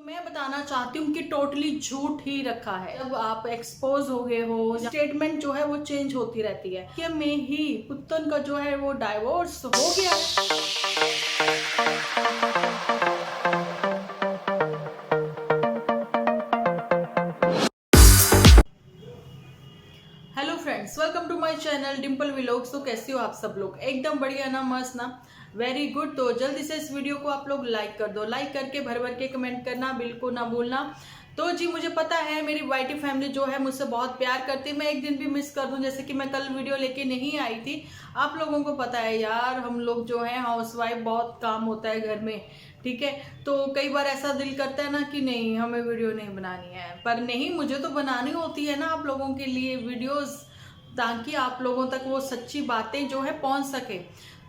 मैं बताना चाहती हूँ कि टोटली झूठ ही रखा है। जब आप एक्सपोज हो गए हो, स्टेटमेंट जो है वो चेंज होती रहती है कि में ही पुत्तन का जो है वो डाइवोर्स हो गया है। Hello friends, welcome to my channel Dimple vlogs. तो कैसे हो आप सब लोग? एकदम बढ़िया ना, मस्त ना, वेरी गुड। तो जल्दी से इस वीडियो को आप लोग लाइक कर दो। लाइक करके भर भर के कमेंट करना बिल्कुल ना भूलना। तो जी मुझे पता है मेरी वाईटी फैमिली जो है मुझसे बहुत प्यार करती है। मैं एक दिन भी मिस कर दूं, जैसे कि मैं कल वीडियो लेके नहीं आई थी। आप लोगों को पता है यार, हम लोग जो है हाउसवाइफ, बहुत काम होता है घर में, ठीक है। तो कई बार ऐसा दिल करता है ना कि नहीं, हमें वीडियो नहीं बनानी है, पर नहीं, मुझे तो बनानी होती है ना आप लोगों के लिए वीडियोस, ताकि आप लोगों तक वो सच्ची बातें जो है पहुंच सके।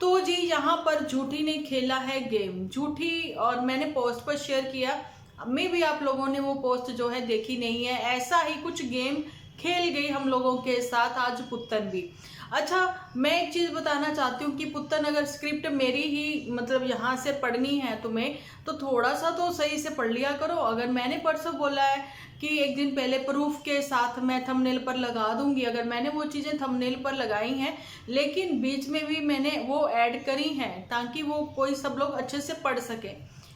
तो जी यहाँ पर झूठी ने खेला है गेम, झूठी, और मैंने पोस्ट पर शेयर किया। मे भी आप लोगों ने वो पोस्ट जो है देखी नहीं है। ऐसा ही कुछ गेम खेल गई हम लोगों के साथ आज पुत्तन भी। अच्छा, मैं एक चीज बताना चाहती हूँ कि पुत्तन, अगर स्क्रिप्ट मेरी ही मतलब यहाँ से पढ़नी है तुम्हें, तो थोड़ा सा तो सही से पढ़ लिया करो। अगर मैंने परसों बोला है कि एक दिन पहले प्रूफ के साथ मैं थंबनेल पर लगा दूंगी, अगर मैंने वो चीजें थंबनेल पर लगाई हैं, लेकिन बीच में भी मैंने वो ऐड करी हैं ताकि वो कोई सब लोग अच्छे से पढ़ सके।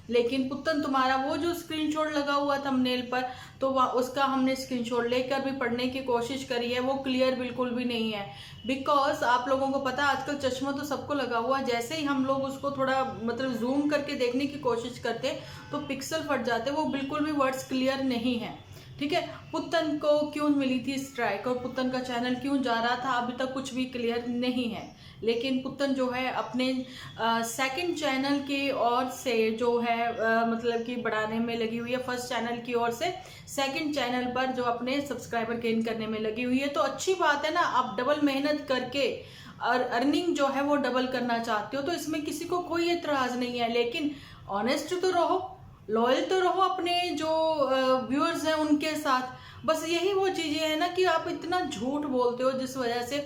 लेकिन पुत्तन, तुम्हारा वो जो स्क्रीनशॉट लगा हुआ थंबनेल पर, तो उसका हमने स्क्रीनशॉट लेकर भी पढ़ने की कोशिश करी है, वो क्लियर बिल्कुल भी नहीं है। बिकॉज आप लोगों को पता है आजकल चश्मा तो सबको लगा हुआ है, जैसे ही हम लोग उसको थोड़ा मतलब जूम करके देखने की कोशिश करते तो पिक्सल फट जाते, वो बिल्कुल भी वर्ड्स क्लियर नहीं है, ठीक है। पुत्तन को क्यों मिली थी स्ट्राइक और पुत्तन का चैनल क्यों जा रहा था, अभी तक कुछ भी क्लियर नहीं है। लेकिन पुत्तन जो है अपने सेकंड चैनल की ओर से जो है मतलब कि बढ़ाने में लगी हुई है। फर्स्ट चैनल की ओर से सेकंड चैनल पर जो अपने सब्सक्राइबर गेन करने में लगी हुई है, तो अच्छी बात है ना। आप डबल मेहनत करके और अर्निंग जो है वो डबल करना चाहते हो, तो इसमें किसी को कोई एतराज नहीं है। लेकिन ऑनेस्ट तो रहो, लॉयल तो रहो अपने जो व्यूअर्स हैं उनके साथ। बस यही वो चीजें हैं ना कि आप इतना झूठ बोलते हो, जिस वजह से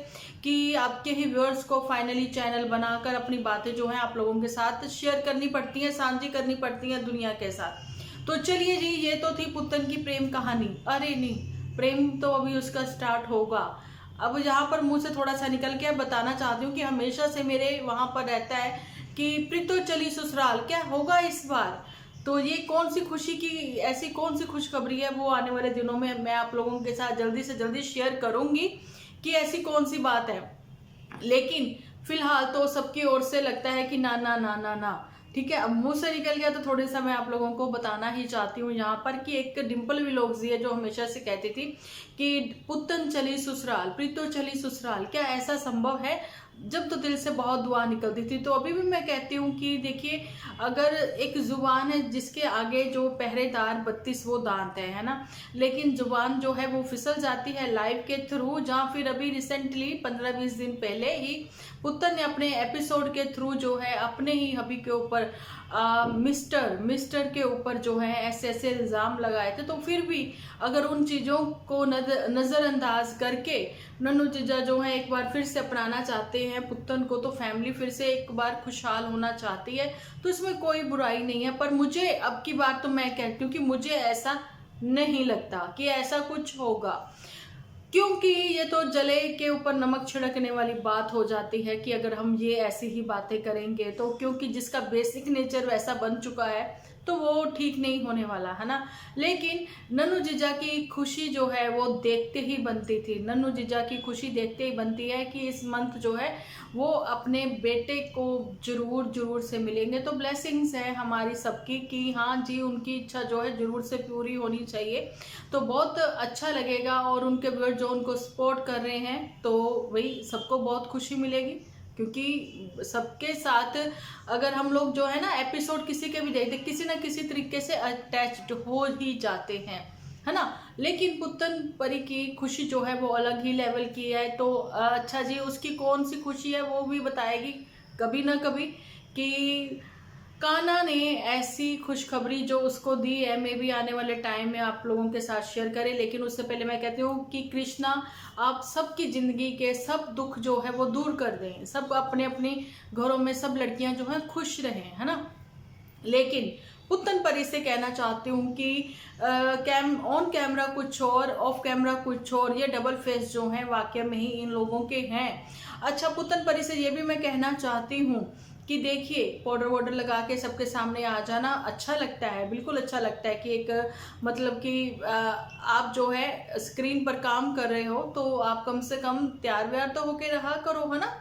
कि आपके ही व्यूअर्स को फाइनली चैनल बनाकर अपनी बातें जो हैं आप लोगों के साथ शेयर करनी पड़ती हैं, साझी करनी पड़ती हैं दुनिया के साथ। तो चलिए जी, ये तो थी पुत्तन की प्रेम कहानी। अरे नहीं, प्रेम तो अभी उसका स्टार्ट होगा। अब यहाँ पर मुंह से थोड़ा सा निकल के बताना चाहती हूँ कि हमेशा से मेरे वहां पर रहता है कि प्रीतो चली ससुराल, क्या होगा इस बार। तो ये कौन सी खुशी की, ऐसी कौन सी खुशखबरी है, वो आने वाले दिनों में मैं आप लोगों के साथ जल्दी से जल्दी शेयर करूंगी कि ऐसी कौन सी बात है। लेकिन फिलहाल तो सबकी ओर से लगता है कि ना ना ना ना ना, ठीक है। अब मुंह से निकल गया तो थोड़ी सा मैं आप लोगों को बताना ही चाहती हूँ यहाँ पर कि एक डिम्पल व्लॉग्स है जो हमेशा से कहती थी कि पुत्तन चली ससुराल, प्रीतो चली ससुराल, क्या ऐसा संभव है? जब तो दिल से बहुत दुआ निकलती थी। तो अभी भी मैं कहती हूँ कि देखिए, अगर एक जुबान है जिसके आगे जो पहरेदार 32 वो दांत है ना, लेकिन जुबान जो है वो फिसल जाती है लाइव के थ्रू, जहाँ फिर अभी रिसेंटली 15-20 दिन पहले ही पुत्तन ने अपने एपिसोड के थ्रू जो है अपने ही हबी के ऊपर मिस्टर के ऊपर जो है ऐसे ऐसे इल्जाम लगाए थे। तो फिर भी अगर उन चीजों को नजरअंदाज करके नन्नू जीजा जो है एक बार फिर से अपनाना चाहते हैं पुत्तन को, तो फैमिली फिर से एक बार खुशहाल होना चाहती है, तो इसमें कोई बुराई नहीं है। पर मुझे अब की बार तो मैं कहती हूँ कि मुझे ऐसा नहीं लगता कि ऐसा कुछ होगा, क्योंकि ये तो जले के ऊपर नमक छिड़कने वाली बात हो जाती है कि अगर हम ये ऐसी ही बातें करेंगे तो, क्योंकि जिसका बेसिक नेचर वैसा बन चुका है तो वो ठीक नहीं होने वाला है ना। लेकिन नन्नू जीजा की खुशी जो है वो देखते ही बनती थी, नन्नू जीजा की खुशी देखते ही बनती है कि इस मंथ जो है वो अपने बेटे को जरूर जरूर से मिलेंगे। तो ब्लेसिंग्स है हमारी सबकी कि हाँ जी, उनकी इच्छा जो है जरूर से पूरी होनी चाहिए, तो बहुत अच्छा लगेगा। और उनके व्यूअर जो उनको सपोर्ट कर रहे हैं, तो वही सबको बहुत खुशी मिलेगी, क्योंकि सबके साथ अगर हम लोग जो है ना एपिसोड किसी के भी देखते, किसी ना किसी तरीके से अटैच्ड हो ही जाते हैं, है ना। लेकिन पुत्तन परी की खुशी जो है वो अलग ही लेवल की है। तो अच्छा जी, उसकी कौन सी खुशी है वो भी बताएगी कभी ना कभी कि कान्हा ने ऐसी खुशखबरी जो उसको दी है, मे भी आने वाले टाइम में आप लोगों के साथ शेयर करें। लेकिन उससे पहले मैं कहती हूँ कि कृष्णा आप सबकी जिंदगी के सब दुख जो है वो दूर कर दें, सब अपने अपने घरों में सब लड़कियां जो हैं खुश रहें, है ना। लेकिन पुत्तन परी से कहना चाहती हूँ कि ऑन कैमरा कुछ और, ऑफ कैमरा कुछ और, ये डबल फेस जो है वाकई में ही इन लोगों के हैं। अच्छा, पुत्तन परी से ये भी मैं कहना चाहती हूँ कि देखिए, पाउडर वाउडर लगा के सबके सामने आ जाना अच्छा लगता है, बिल्कुल अच्छा लगता है कि एक मतलब कि आप जो है स्क्रीन पर काम कर रहे हो तो आप कम से कम तैयार व्यार तो होके रहा करो, है ना।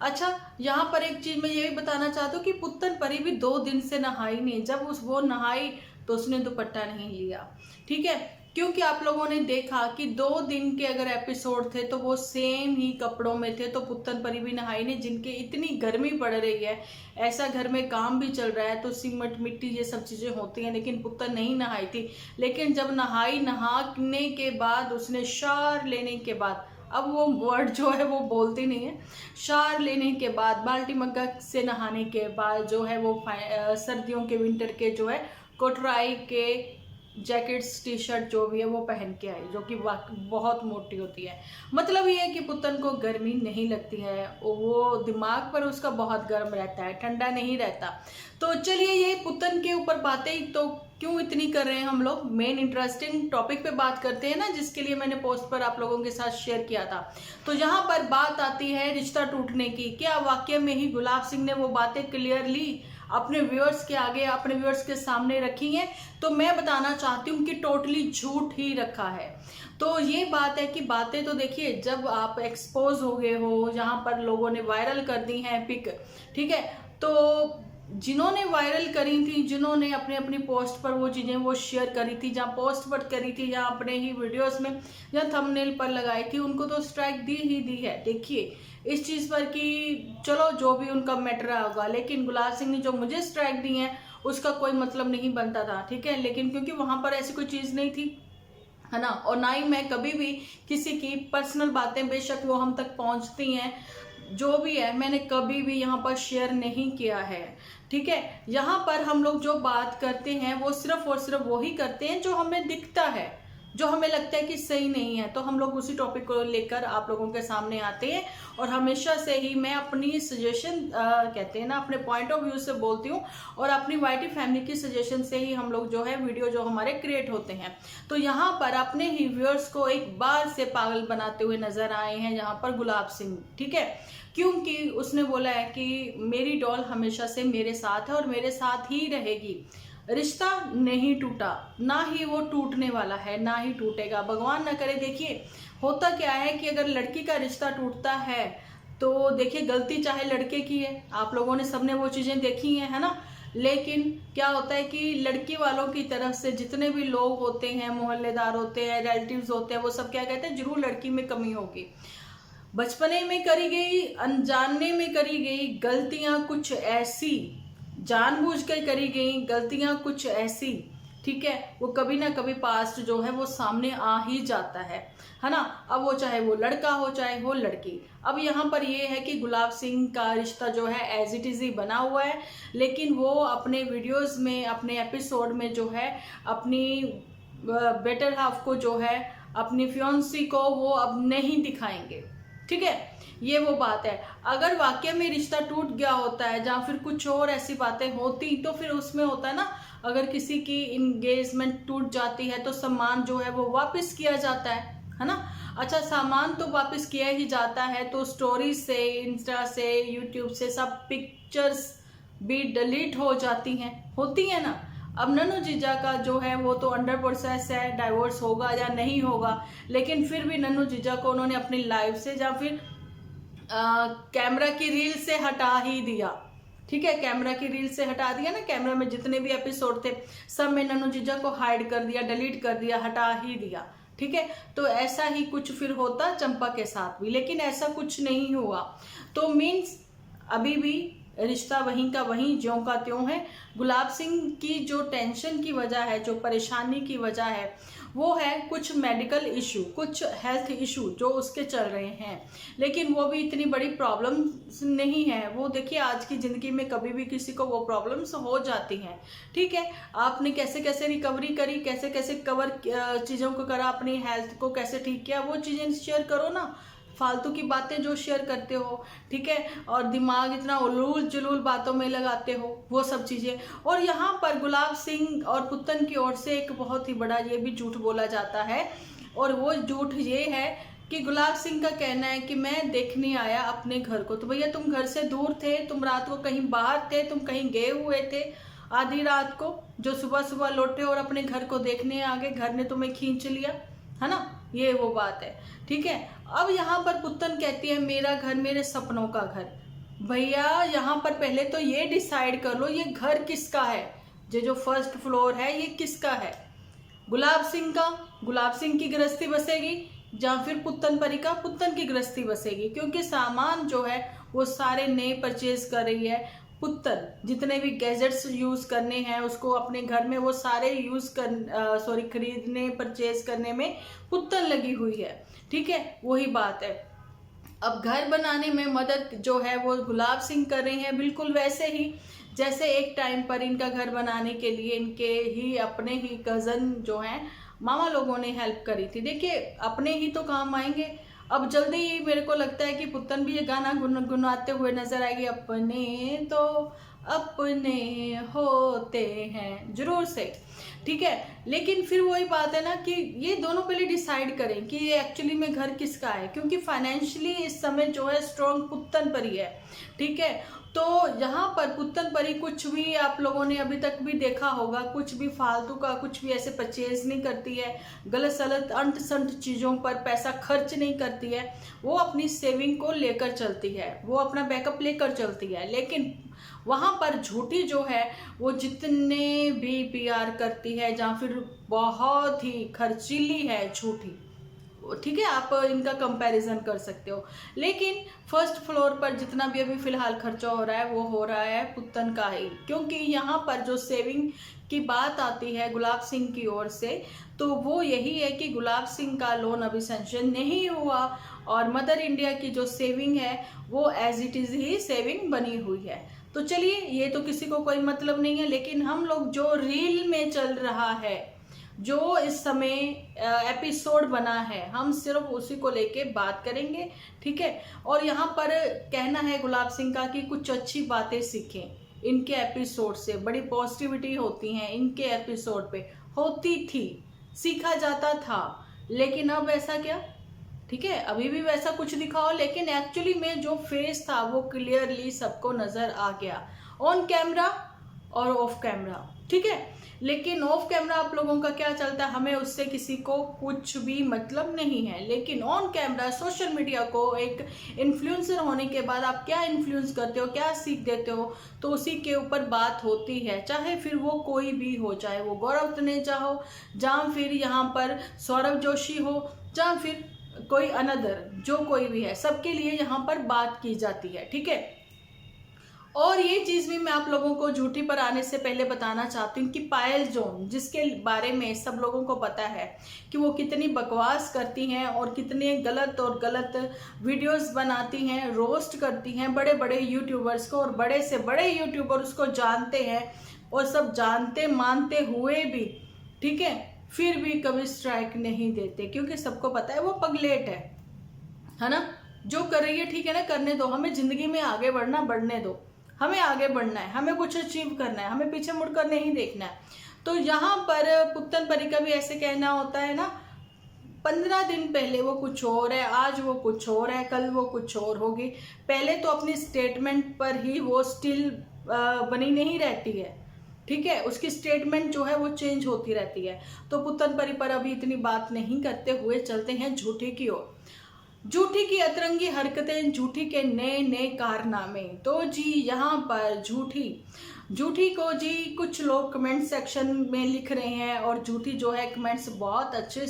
अच्छा, यहाँ पर एक चीज मैं ये भी बताना चाहती हूँ कि पुत्तन परी भी 2 दिन से नहाई नहीं। जब वो नहाई तो उसने दुपट्टा नहीं लिया, ठीक है, क्योंकि आप लोगों ने देखा कि 2 दिन के अगर एपिसोड थे तो वो सेम ही कपड़ों में थे। तो पुत्तन परी भी नहाई नहीं, जिनके इतनी गर्मी पड़ रही है, ऐसा घर में काम भी चल रहा है तो सीमट मिट्टी ये सब चीजें होती हैं, लेकिन पुत्तन नहीं नहाई थी। लेकिन जब नहाई, नहाने के बाद उसने शावर लेने के बाद, अब वो वर्ड जो है वो बोलती नहीं है, शावर लेने के बाद, बाल्टी मग्गा से नहाने के बाद जो है वो सर्दियों के, विंटर के जो है कोटराई के जैकेट्स, टी शर्ट जो भी है वो पहन के आई, जो कि बहुत मोटी होती है। मतलब ये है कि पुत्तन को गर्मी नहीं लगती है, वो दिमाग पर उसका बहुत गर्म रहता है, ठंडा नहीं रहता। तो चलिए, ये पुत्तन के ऊपर बातें तो क्यों इतनी कर रहे हैं हम लोग, मेन इंटरेस्टिंग टॉपिक पे बात करते हैं ना, जिसके लिए मैंने पोस्ट पर आप लोगों के साथ शेयर किया था। तो यहाँ पर बात आती है रिश्ता टूटने की। क्या वाकई में ही गुलाब सिंह ने वो बातें क्लियरली अपने व्यूअर्स के आगे, अपने व्यूअर्स के सामने रखी हैं? तो मैं बताना चाहती हूँ कि टोटली झूठ ही रखा है। तो ये बात है कि बातें तो देखिए, जब आप एक्सपोज हो गए हो, जहां पर लोगों ने वायरल कर दी हैं पिक, ठीक है, तो जिन्होंने वायरल करी थी, जिन्होंने अपने अपनी पोस्ट पर वो चीज़ें वो शेयर करी थी, जहाँ पोस्ट पर करी थी, जहाँ अपने ही वीडियोस में, जहाँ थंबनेल पर लगाई थी, उनको तो स्ट्राइक दी ही दी है। देखिए इस चीज़ पर कि चलो जो भी उनका मैटर होगा, लेकिन गुलाब सिंह ने जो मुझे स्ट्राइक दी है उसका कोई मतलब नहीं बनता था, ठीक है, लेकिन क्योंकि वहां पर ऐसी कोई चीज़ नहीं थी, है ना, और ना ही मैं कभी भी किसी की पर्सनल बातें, बेशक वो हम तक पहुंचती हैं, जो भी है, मैंने कभी भी यहाँ पर शेयर नहीं किया है, ठीक है। यहाँ पर हम लोग जो बात करते हैं वो सिर्फ और सिर्फ वही करते हैं जो हमें दिखता है, जो हमें लगता है कि सही नहीं है, तो हम लोग उसी टॉपिक को लेकर आप लोगों के सामने आते हैं। और हमेशा से ही मैं अपनी सजेशन कहते हैं ना, अपने पॉइंट ऑफ व्यू से बोलती हूँ, और अपनी वाईटी फैमिली की सजेशन से ही हम लोग जो है वीडियो जो हमारे क्रिएट होते हैं। तो यहाँ पर अपने ही व्यूअर्स को एक बार से पागल बनाते हुए नजर आए हैं यहाँ पर गुलाब सिंह, ठीक है, क्योंकि उसने बोला है कि मेरी डॉल हमेशा से मेरे साथ है और मेरे साथ ही रहेगी। रिश्ता नहीं टूटा, ना ही वो टूटने वाला है, ना ही टूटेगा, भगवान ना करे। देखिए होता क्या है कि अगर लड़की का रिश्ता टूटता है तो देखिए गलती चाहे लड़के की है, आप लोगों ने सबने वो चीजें देखी हैं, है ना, लेकिन क्या होता है कि लड़की वालों की तरफ से जितने भी लोग होते हैं, मोहल्लेदार होते हैं, रिलेटिव्स होते हैं, वो सब क्या कहते हैं, जरूर लड़की में कमी होगी, बचपने में करी गई, अनजाने में करी गई गलतियां कुछ ऐसी, जानबूझकर करी गई गलतियां कुछ ऐसी, ठीक है, वो कभी ना कभी पास्ट जो है वो सामने आ ही जाता है ना। अब वो चाहे वो लड़का हो चाहे वो लड़की। अब यहाँ पर ये है कि गुलाब सिंह का रिश्ता जो है एज इट इज ही बना हुआ है, लेकिन वो अपने वीडियोस में, अपने एपिसोड में जो है अपनी बेटर हाफ को जो है, अपनी फियोन्सी को वो अब नहीं दिखाएंगे, ठीक है, ये वो बात है। अगर वाकई में रिश्ता टूट गया होता है, जहाँ फिर कुछ और ऐसी बातें होती, तो फिर उसमें होता है ना, अगर किसी की इंगेजमेंट टूट जाती है तो सम्मान जो है वो वापस किया जाता है ना। अच्छा, सामान तो वापस किया ही जाता है, तो स्टोरी से, इंस्टा से, यूट्यूब से सब पिक्चर्स भी डिलीट हो जाती हैं, होती है ना। अब नन्नू जीजा का जो है वो तो अंडर प्रोसेस है, डाइवोर्स होगा या नहीं होगा, लेकिन फिर भी नन्नू जीजा को उन्होंने अपनी लाइफ से या फिर कैमरा की रील से हटा ही दिया, ठीक है, कैमरा की रील से हटा दिया ना, कैमरा में जितने भी एपिसोड थे सब में नन्नू जीजा को हाइड कर दिया, डिलीट कर दिया, हटा ही दिया, ठीक है। तो ऐसा ही कुछ फिर होता चंपा के साथ भी, लेकिन ऐसा कुछ नहीं हुआ। तो मीन्स अभी भी रिश्ता वहीं का वहीं, ज्यों का त्यों है। गुलाब सिंह की जो टेंशन की वजह है, जो परेशानी की वजह है, वो है कुछ मेडिकल इशू, कुछ हेल्थ इशू जो उसके चल रहे हैं, लेकिन वो भी इतनी बड़ी प्रॉब्लम नहीं है। वो देखिए आज की ज़िंदगी में कभी भी किसी को वो प्रॉब्लम्स हो जाती हैं, ठीक है। आपने कैसे कैसे रिकवरी करी, कैसे कैसे कवर चीज़ों को करा, अपनी हेल्थ को कैसे ठीक किया, वो चीज़ें शेयर करो ना, फालतू की बातें जो शेयर करते हो, ठीक है, और दिमाग इतना उलूल जुलूल बातों में लगाते हो, वो सब चीज़ें। और यहाँ पर गुलाब सिंह और पुत्तन की ओर से एक बहुत ही बड़ा ये भी झूठ बोला जाता है, और वो झूठ ये है कि गुलाब सिंह का कहना है कि मैं देखने आया अपने घर को। तो भैया तुम घर से दूर थे, तुम रात को कहीं बाहर थे, तुम कहीं गए हुए थे आधी रात को, जो सुबह सुबह लौटे और अपने घर को देखने आ गए, घर ने तुम्हें खींच लिया, है ना, ये वो बात है, ठीक है। अब यहाँ पर पुत्तन कहती है मेरा घर मेरे सपनों का घर। भैया यहाँ पर पहले तो ये डिसाइड कर लो ये घर किसका है, ये जो फर्स्ट फ्लोर है ये किसका है, गुलाब सिंह का, गुलाब सिंह की गृहस्थी बसेगी, या फिर पुत्तन परी का, पुत्तन की गृहस्थी बसेगी, क्योंकि सामान जो है वो सारे नए परचेज कर रही है पुत्तन। जितने भी गैजेट्स यूज करने हैं उसको अपने घर में वो सारे खरीदने परचेज करने में पुत्तन लगी हुई है, ठीक है, वही बात है। अब घर बनाने में मदद जो है वो गुलाब सिंह कर रही हैं, बिल्कुल वैसे ही जैसे एक टाइम पर इनका घर बनाने के लिए इनके ही अपने ही कज़न जो हैं मामा लोगों ने हेल्प करी थी। देखिए अपने ही तो काम आएंगे। अब जल्दी ही मेरे को लगता है कि पुत्तन भी ये गाना गुनगुनाते हुए नजर आएगी, अपने तो अपने होते हैं, जरूर से, ठीक है। लेकिन फिर वही बात है ना कि ये दोनों पहले डिसाइड करें कि ये एक्चुअली में घर किसका है, क्योंकि फाइनेंशियली इस समय जो है स्ट्रॉन्ग पुत्तन परी है, ठीक है। तो यहाँ पर पुत्तन परी कुछ भी आप लोगों ने अभी तक भी देखा होगा, कुछ भी फालतू का कुछ भी ऐसे परचेज नहीं करती है, गलत सलत अंट संट चीज़ों पर पैसा खर्च नहीं करती है, वो अपनी सेविंग को लेकर चलती है, वो अपना बैकअप लेकर चलती है। लेकिन वहाँ पर झूठी जो है वो जितने भी पीआर करती है या फिर बहुत ही खर्चीली है झूठी, ठीक है, आप इनका कंपैरिजन कर सकते हो। लेकिन फर्स्ट फ्लोर पर जितना भी अभी फिलहाल खर्चा हो रहा है वो हो रहा है पुत्तन का ही, क्योंकि यहाँ पर जो सेविंग की बात आती है गुलाब सिंह की ओर से तो वो यही है कि गुलाब सिंह का लोन अभी सेंक्शन नहीं हुआ और मदर इंडिया की जो सेविंग है वो एज इट इज़ ही सेविंग बनी हुई है। तो चलिए ये तो किसी को कोई मतलब नहीं है, लेकिन हम लोग जो रील में चल रहा है, जो इस समय एपिसोड बना है, हम सिर्फ उसी को लेके बात करेंगे, ठीक है। और यहाँ पर कहना है गुलाब सिंह का कि कुछ अच्छी बातें सीखें इनके एपिसोड से, बड़ी पॉजिटिविटी होती हैं इनके एपिसोड पे, होती थी, सीखा जाता था, लेकिन अब ऐसा क्या, ठीक है, अभी भी वैसा कुछ दिखाओ, लेकिन एक्चुअली में जो फेस था वो क्लियरली सबको नजर आ गया, ऑन कैमरा और ऑफ कैमरा, ठीक है। लेकिन ऑफ कैमरा आप लोगों का क्या चलता है, हमें उससे किसी को कुछ भी मतलब नहीं है, लेकिन ऑन कैमरा सोशल मीडिया को एक इन्फ्लुएंसर होने के बाद आप क्या इन्फ्लुएंस करते हो, क्या सीख देते हो, तो उसी के ऊपर बात होती है, चाहे फिर वो कोई भी हो, चाहे वो गौरव तनेजा हो, जहाँ फिर यहाँ पर सौरभ जोशी हो, जहाँ फिर कोई अनदर जो कोई भी है, सबके लिए यहाँ पर बात की जाती है, ठीक है। और ये चीज़ भी मैं आप लोगों को झूठी पर आने से पहले बताना चाहती हूँ कि पायल जोन, जिसके बारे में सब लोगों को पता है कि वो कितनी बकवास करती हैं और कितने गलत वीडियोस बनाती हैं, रोस्ट करती हैं बड़े बड़े यूट्यूबर्स को, और बड़े से बड़े यूट्यूबर उसको जानते हैं, और सब जानते मानते हुए भी, ठीक है, फिर भी कभी स्ट्राइक नहीं देते, क्योंकि सबको पता है वो पगलेट है ना। जो कर रही है ठीक है ना, करने दो, हमें जिंदगी में आगे बढ़ना, बढ़ने दो, हमें आगे बढ़ना है, हमें कुछ अचीव करना है, हमें पीछे मुड़कर नहीं देखना है। तो यहाँ पर पुत्तन परी का भी ऐसे कहना होता है ना, 15 दिन पहले वो कुछ और है, आज वो कुछ और है, कल वो कुछ और होगी। पहले तो अपनी स्टेटमेंट पर ही वो स्टिल बनी नहीं रहती है, ठीक है, उसकी स्टेटमेंट जो है वो चेंज होती रहती है। तो पुत्तन परी पर अभी इतनी बात नहीं करते हुए चलते हैं झूठी की ओर। झूठी की अतरंगी हरकतें, झूठी के नए नए कारनामे। तो जी यहाँ पर झूठी को जी कुछ लोग कमेंट सेक्शन में लिख रहे हैं, और झूठी जो है कमेंट्स बहुत अच्छे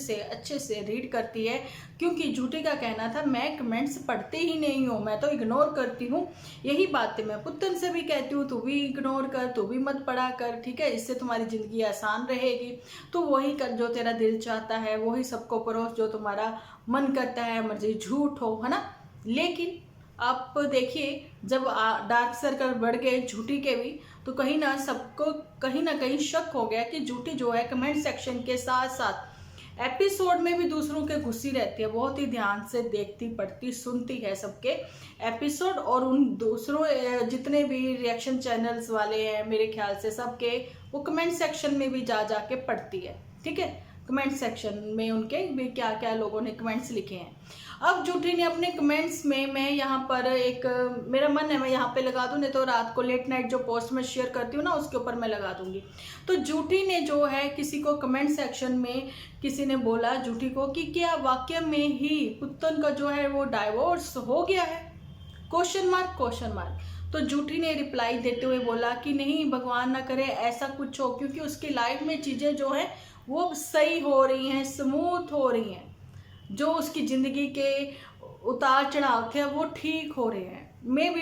से रीड करती है, क्योंकि झूठी का कहना था मैं कमेंट्स पढ़ती ही नहीं हूँ, मैं तो इग्नोर करती हूँ। यही बातें मैं पुत्तन से भी कहती हूँ, तू भी इग्नोर कर, तू भी मत पढ़ा कर, ठीक है, इससे तुम्हारी ज़िंदगी आसान रहेगी। तो वही कर जो तेरा दिल चाहता है, वही सबको परोस जो तुम्हारा मन करता है, मर्जी झूठ हो, है ना। लेकिन आप देखिए जब डार्क सर्कल बढ़ गए झूठी के भी, तो कहीं ना कहीं शक हो गया कि झूठी जो है कमेंट सेक्शन के साथ साथ एपिसोड में भी दूसरों के घुसी रहती है, बहुत ही ध्यान से देखती पढ़ती सुनती है सबके एपिसोड, और उन दूसरों जितने भी रिएक्शन चैनल्स वाले हैं मेरे ख्याल से सबके वो कमेंट सेक्शन में भी जा के पढ़ती है। ठीक है, कमेंट सेक्शन में उनके भी क्या क्या लोगों ने कमेंट्स लिखे हैं। अब जूठी ने अपने कमेंट्स में, मैं यहाँ पर एक मेरा मन है मैं यहाँ पे लगा दूँ, नहीं तो रात को लेट नाइट जो पोस्ट में शेयर करती हूँ ना उसके ऊपर मैं लगा दूंगी। तो जूठी ने जो है किसी को कमेंट सेक्शन में किसी ने बोला जूठी को कि क्या वाकई में ही पुत्तन का जो है वो डाइवोर्स हो गया है, क्वेश्चन मार्क। तो जूठी ने रिप्लाई देते हुए बोला कि नहीं, भगवान ना करे ऐसा कुछ हो, क्योंकि उसकी लाइफ में चीज़ें जो है वो सही हो रही हैं, स्मूथ हो रही हैं, जो उसकी ज़िंदगी के उतार चढ़ाव थे वो ठीक हो रहे हैं।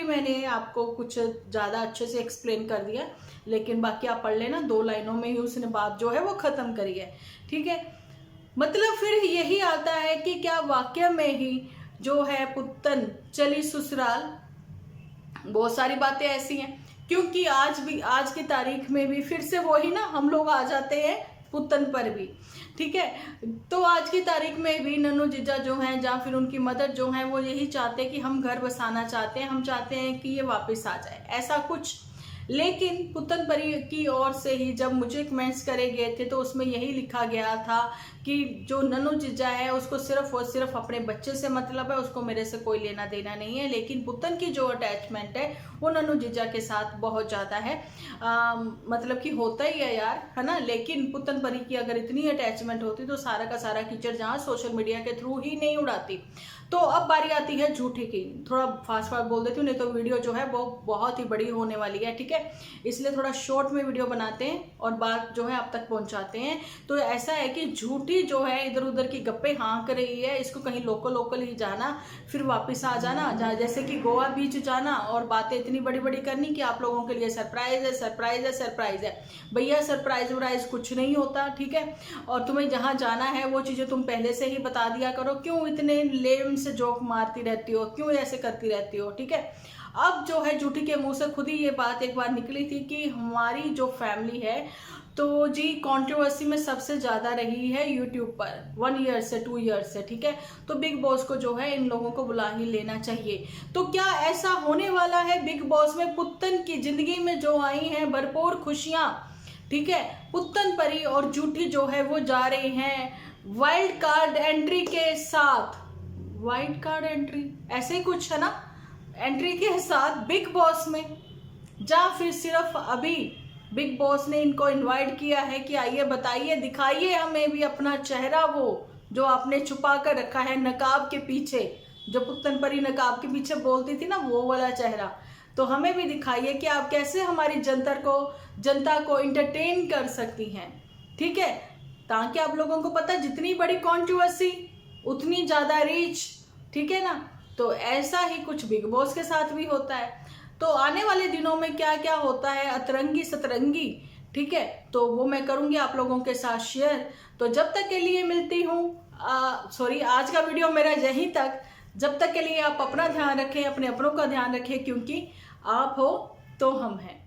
मैंने आपको कुछ ज़्यादा अच्छे से एक्सप्लेन कर दिया, लेकिन बाकी आप पढ़ लेना, 2 लाइनों में ही उसने बात जो है वो ख़त्म करी है। ठीक है, मतलब फिर यही आता है कि क्या वाकई में ही जो है पुत्तन चली ससुराल। बहुत सारी बातें ऐसी हैं, क्योंकि आज की तारीख में भी फिर से वही ना हम लोग आ जाते हैं पुत्तन पर भी। ठीक है, तो आज की तारीख में भी नन्नू जीजा जो हैं या फिर उनकी मदर जो हैं वो यही चाहते हैं कि हम घर बसाना चाहते हैं, हम चाहते हैं कि ये वापस आ जाए, ऐसा कुछ। लेकिन पुत्तन परी की ओर से ही जब मुझे कमेंट्स करे गए थे तो उसमें यही लिखा गया था कि जो नन्नू जीजा है उसको सिर्फ और सिर्फ अपने बच्चे से मतलब है, उसको मेरे से कोई लेना देना नहीं है। लेकिन पुत्तन की जो अटैचमेंट है वो नन्नू जीजा के साथ बहुत ज़्यादा है, मतलब कि होता ही है यार, है ना। लेकिन पुत्तन परी की अगर इतनी अटैचमेंट होती तो सारा का सारा कीचड़ जहाँ सोशल मीडिया के थ्रू ही नहीं उड़ाती। तो अब बारी आती है जूठी की। थोड़ा फास्ट बोल देती हूँ, नहीं तो वीडियो जो है वो बहुत ही बड़ी होने वाली है। ठीक है, इसलिए थोड़ा शॉर्ट में वीडियो बनाते हैं और बात जो है आप तक पहुंचाते हैं। तो ऐसा है कि जूठी जो है इधर उधर की गप्पे हाँक रही है, इसको कहीं लोकल ही जाना फिर वापस आ जाना, जैसे कि गोवा बीच जाना और बातें इतनी बड़ी बड़ी करनी कि आप लोगों के लिए सरप्राइज है। भैया सरप्राइज वराइज कुछ नहीं होता। ठीक है, और तुम्हें जहाँ जाना है वो चीज़ें तुम पहले से ही बता दिया करो, क्यों इतने लेम से जोक मारती रहती हो, क्यों ऐसे करती रहती हो। ठीक है, अब जो है जूठी के मुंह से खुद ही ये बात एक बार निकली थी कि हमारी जो फैमिली है तो जी कंट्रोवर्सी में सबसे ज़्यादा रही है यूट्यूब पर 1 ईयर से 2 ईयर से। ठीक है, तो बिग बॉस को जो है इन लोगों को बुला ही लेना चाहिए। तो क्या ऐसा होने वाला है बिग बॉस में? पुत्तन की जिंदगी में जो आई हैं भरपूर खुशियाँ, ठीक है, पुत्तन परी और जूठी जो है वो जा रहे हैं वाइल्ड कार्ड एंट्री के साथ। वाइल्ड कार्ड एंट्री ऐसे ही कुछ है ना, एंट्री के साथ बिग बॉस में, या फिर सिर्फ अभी बिग बॉस ने इनको इनवाइट किया है कि आइए बताइए, दिखाइए हमें भी अपना चेहरा, वो जो आपने छुपा कर रखा है नकाब के पीछे, जो पुत्तन परी नकाब के पीछे बोलती थी ना वो वाला चेहरा, तो हमें भी दिखाइए कि आप कैसे हमारी जनता को इंटरटेन कर सकती हैं। ठीक है, ताकि आप लोगों को पता जितनी बड़ी कंट्रोवर्सी उतनी ज़्यादा रीच। ठीक है ना, तो ऐसा ही कुछ बिग बॉस के साथ भी होता है। तो आने वाले दिनों में क्या क्या होता है अतरंगी सतरंगी, ठीक है, तो वो मैं करूंगी आप लोगों के साथ शेयर। तो जब तक के लिए मिलती हूँ, आज का वीडियो मेरा यहीं तक। जब तक के लिए आप अपना ध्यान रखें, अपने अपनों का ध्यान रखें, क्योंकि आप हो तो हम हैं।